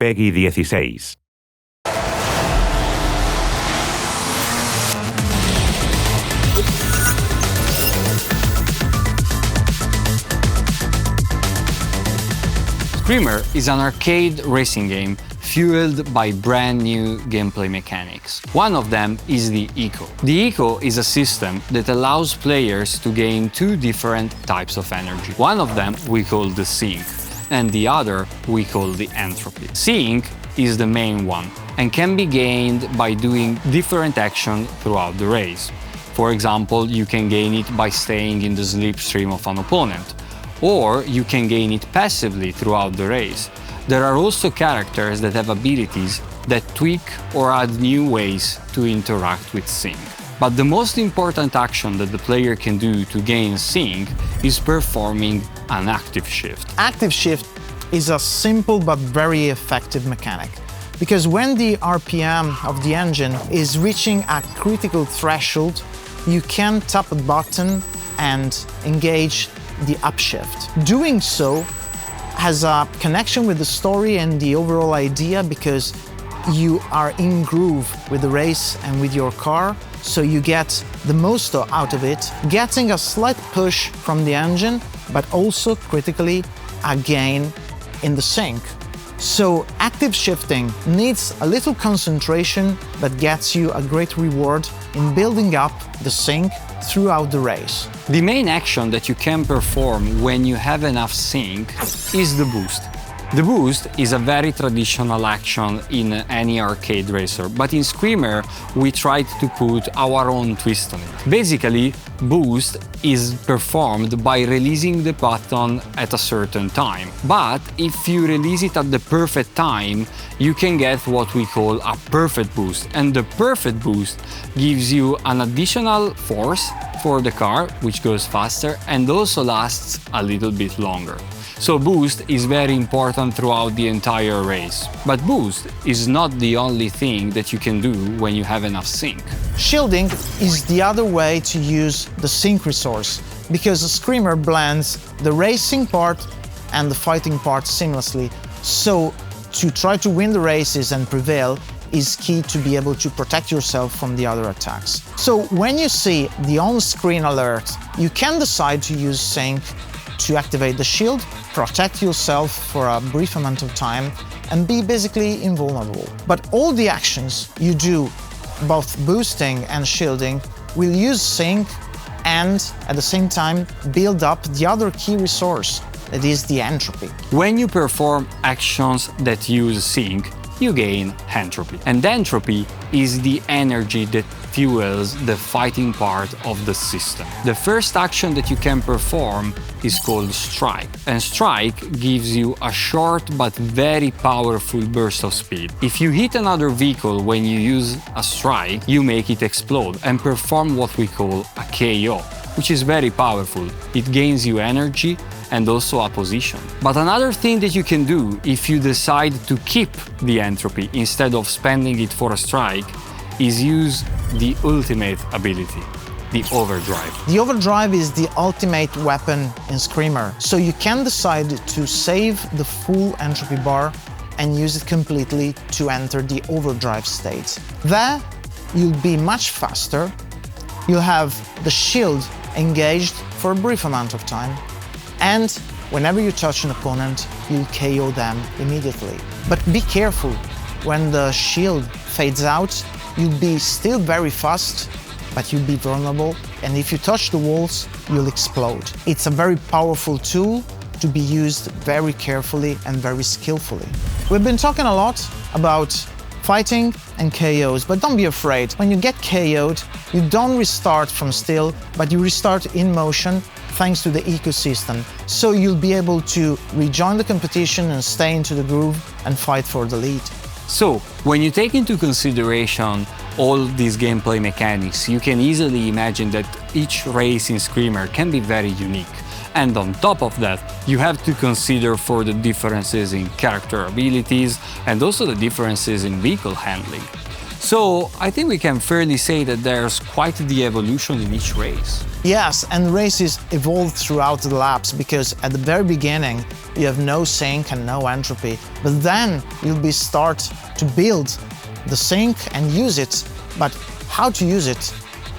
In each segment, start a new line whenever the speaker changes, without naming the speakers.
Peggy 16.
Screamer is an arcade racing game fueled by brand new gameplay mechanics. One of them is the eco. The eco is a system that allows players to gain two different types of energy. One of them we call the sink, and the other we call the entropy. Sink is the main one and can be gained by doing different actions throughout the race. For example, you can gain it by staying in the slipstream of an opponent, or you can gain it passively throughout the race. There are also characters that have abilities that tweak or add new ways to interact with sync. But the most important action that the player can do to gain sync is performing an active shift.
Active shift is a simple but very effective mechanic, because when the RPM of the engine is reaching a critical threshold, you can tap a button and engage the upshift. Doing so has a connection with the story and the overall idea, because you are in groove with the race and with your car, so you get the most out of it, getting a slight push from the engine, but also critically a gain in the sync. So active shifting needs a little concentration, but gets you a great reward in building up the sync throughout the race.
The main action that you can perform when you have enough sync is the boost. The boost is a very traditional action in any arcade racer, but in Screamer we tried to put our own twist on it. Basically, boost is performed by releasing the button at a certain time. But if you release it at the perfect time, you can get what we call a perfect boost. And the perfect boost gives you an additional force for the car, which goes faster and also lasts a little bit longer. So boost is very important throughout the entire race. But boost is not the only thing that you can do when you have enough sync.
Shielding is the other way to use the sync resource, because the Screamer blends the racing part and the fighting part seamlessly. So to try to win the races and prevail is key to be able to protect yourself from the other attacks. So when you see the on-screen alert, you can decide to use sync to activate the shield, protect yourself for a brief amount of time, and be basically invulnerable. But all the actions you do, both boosting and shielding, will use sync and at the same time build up the other key resource, that is the entropy.
When you perform actions that use sync, you gain entropy. And entropy is the energy that fuels the fighting part of the system. The first action that you can perform is called strike. And strike gives you a short but very powerful burst of speed. If you hit another vehicle when you use a strike, you make it explode and perform what we call a KO, which is very powerful. It gains you energy and also a position. But another thing that you can do if you decide to keep the entropy instead of spending it for a strike is use the ultimate ability, the overdrive.
The overdrive is the ultimate weapon in Screamer, so you can decide to save the full entropy bar and use it completely to enter the overdrive state. There, you'll be much faster, you'll have the shield engaged for a brief amount of time, and whenever you touch an opponent, you'll KO them immediately. But be careful, when the shield fades out, you'll be still very fast, but you'll be vulnerable, and if you touch the walls, you'll explode. It's a very powerful tool to be used very carefully and very skillfully. We've been talking a lot about fighting and KOs, but don't be afraid. When you get KO'd, you don't restart from still, but you restart in motion thanks to the ecosystem. So you'll be able to rejoin the competition and stay into the groove and fight for the lead.
So, when you take into consideration all these gameplay mechanics, you can easily imagine that each race in Screamer can be very unique. And on top of that, you have to consider for the differences in character abilities and also the differences in vehicle handling. So I think we can fairly say that there's quite the evolution in each race.
Yes, and races evolve throughout the laps because at the very beginning you have no sink and no entropy, but then you'll start to build the sink and use it. But how to use it?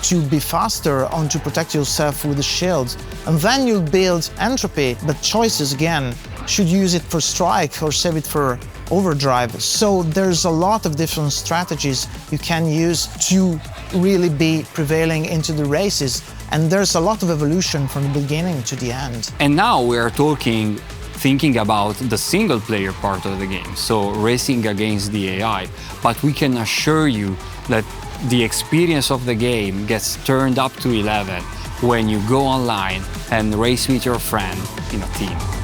To be faster and to protect yourself with a shield. And then you'll build entropy, but choices again. Should use it for strike or save it for overdrive. So there's a lot of different strategies you can use to really be prevailing into the races. And there's a lot of evolution from the beginning to the end.
And now we are thinking about the single player part of the game, so racing against the AI. But we can assure you that the experience of the game gets turned up to 11 when you go online and race with your friend in a team.